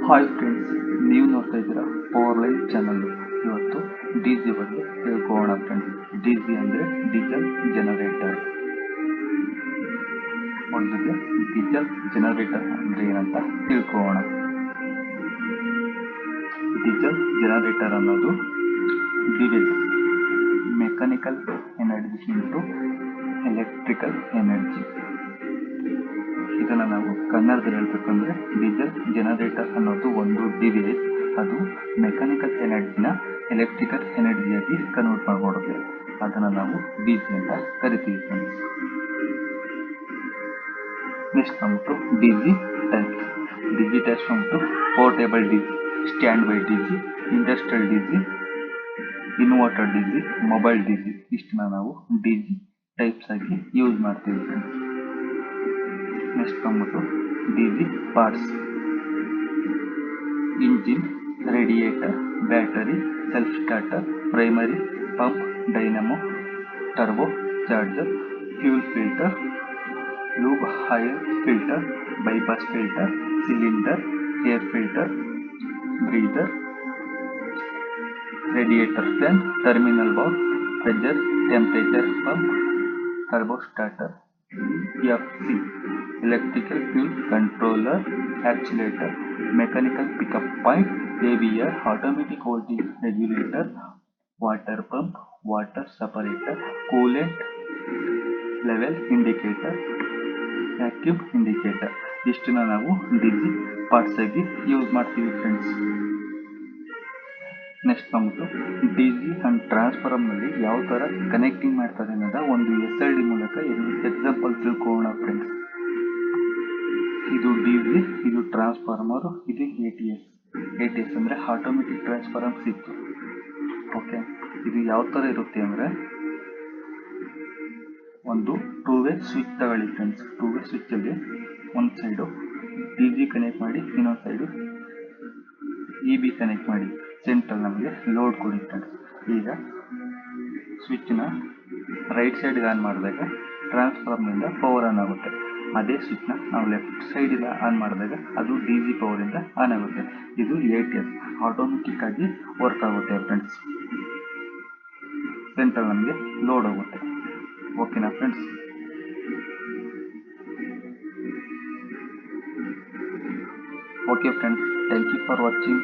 Hi friends, ನೀವು ನೋಡ್ತಾ ಇದ್ದೀರಾ ಪವರ್ ಲೈನ್ ಚಾನಲ್. ಇವತ್ತು ಡಿ ಜಿ ಬಗ್ಗೆ ತಿಳ್ಕೊಳ್ಳೋಣ ಫ್ರೆಂಡ್ಸ್. ಡಿ ಜಿ ಅಂದರೆ ಡೀಸೆಲ್ ಜನರೇಟರ್. ಮೊದಲಿಗೆ ಡೀಸೆಲ್ ಜನರೇಟರ್ ಅಂದರೆ ಏನಂತ ತಿಳ್ಕೊಳ್ಳೋಣ. ಡೀಸೆಲ್ ಜನರೇಟರ್ ಅನ್ನೋದು device mechanical energy into electrical energy. ಇದನ್ನು ನಾವು ಕನ್ನಡದಲ್ಲಿ ಹೇಳ್ಬೇಕಂದ್ರೆ ಡೀಸೆಲ್ ಜನರೇಟರ್ ಅನ್ನೋದು ಒಂದು ಡಿವೈಸ್. ಅದು ಮೆಕ್ಯಾನಿಕಲ್ ಎನರ್ಜಿನ ಎಲೆಕ್ಟ್ರಿಕಲ್ ಎನರ್ಜಿಯಾಗಿ ಕನ್ವರ್ಟ್ ಮಾಡಿಕೊಡುತ್ತೆ. ಅದನ್ನು ನಾವು ಡಿ ಜಿ ಅಂತ ಕರಿತೀವಿ ಫ್ರೆಂಡ್ಸ್. ನೆಕ್ಸ್ಟ್ ಬಂದ್ಬಿಟ್ಟು D G types. D G types ಬಂದ್ಬಿಟ್ಟು portable D G, stand by D G, industrial D G, inverter D G, mobile D G. ಇಷ್ಟನ್ನ ನಾವು ಡಿ ಜಿ ಟೈಪ್ಸ್ ಆಗಿ ಯೂಸ್ ಮಾಡ್ತೀವಿ ಫ್ರೆಂಡ್ಸ್. ನೆಕ್ಸ್ಟ್ ಬಂದ್ಬಿಟ್ಟು D G parts. Engine, radiator, battery, self starter, primary, pump, dynamo, turbo charger, fuel filter, lube oil filter, bypass filter, cylinder, air filter, breather, radiator fan, terminal box, pressure temperature pump, turbo starter, FC, electrical fuel controller, accelerator, mechanical pickup point, AVR, automatic voltage regulator, water pump, water separator, coolant level indicator, vacuum indicator. ಇಷ್ಟನ್ನ ನಾವು D G parts ಆಗಿ use ಮಾಡ್ತೀವಿ friends. Next ಬಂದ್ಬಿಟ್ಟು D G and ಟ್ರಾನ್ಸ್ಫಾರ್ಮರ್ನಲ್ಲಿ ಯಾವ ಥರ connecting ಮಾಡ್ತಾರೆ ಅನ್ನೋದ ಒಂದು SID ಮೂಲಕ ಎಕ್ಸಾಂಪಲ್ ತಿಳ್ಕೊಳ್ಳೋಣ ಫ್ರೆಂಡ್ಸ್. ಇದು ಡಿ ಜಿ, ಇದು ಟ್ರಾನ್ಸ್ಫಾರ್ಮರು, ಇದು ATS ಅಂದರೆ ಆಟೋಮೆಟಿಕ್ ಟ್ರಾನ್ಸ್ಫಾರ್ಮರ್ ಸ್ವಿಚ್. ಓಕೆ, ಇದು ಯಾವ ಥರ ಇರುತ್ತೆ ಅಂದರೆ ಒಂದು 2-ವೇ ಸ್ವಿಚ್ ತಗೊಳ್ಳಿ ಫ್ರೆಂಡ್ಸ್. 2-ವೇ ಸ್ವಿಚ್ಚಲ್ಲಿ ಒಂದು ಸೈಡು ಡಿ ಜಿ ಕನೆಕ್ಟ್ ಮಾಡಿ, ಇನ್ನೊಂದು ಸೈಡು EB ಕನೆಕ್ಟ್ ಮಾಡಿ, ಸೆಂಟ್ರಲ್ ನಮಗೆ ಲೋಡ್ ಕೊಡಿ ಫ್ರೆಂಡ್ಸ್. ಈಗ ಸ್ವಿಚ್ನ ರೈಟ್ ಸೈಡ್ಗೆ ಆನ್ ಮಾಡಿದಾಗ ಟ್ರಾನ್ಸ್ಫಾರ್ಮರ್ನಿಂದ ಪವರ್ ಆನ್ ಆಗುತ್ತೆ. ಅದೇ ಸ್ವಿಚ್ನ ನಾವು ಲೆಫ್ಟ್ ಸೈಡಿಂದ ಆನ್ ಮಾಡಿದಾಗ ಅದು ಡಿ ಜಿ ಪವರಿಂದ ಆನ್ ಆಗುತ್ತೆ. ಇದು ATS ಆಟೋಮೆಟಿಕ್ ಆಗಿ ವರ್ಕ್ ಆಗುತ್ತೆ ಫ್ರೆಂಡ್ಸ್. ಸೆಂಟ್ರಲ್ ನಮಗೆ ಲೋಡ್ ಹೋಗುತ್ತೆ. ಓಕೆನಾ friends? Okay friends, thank you for watching.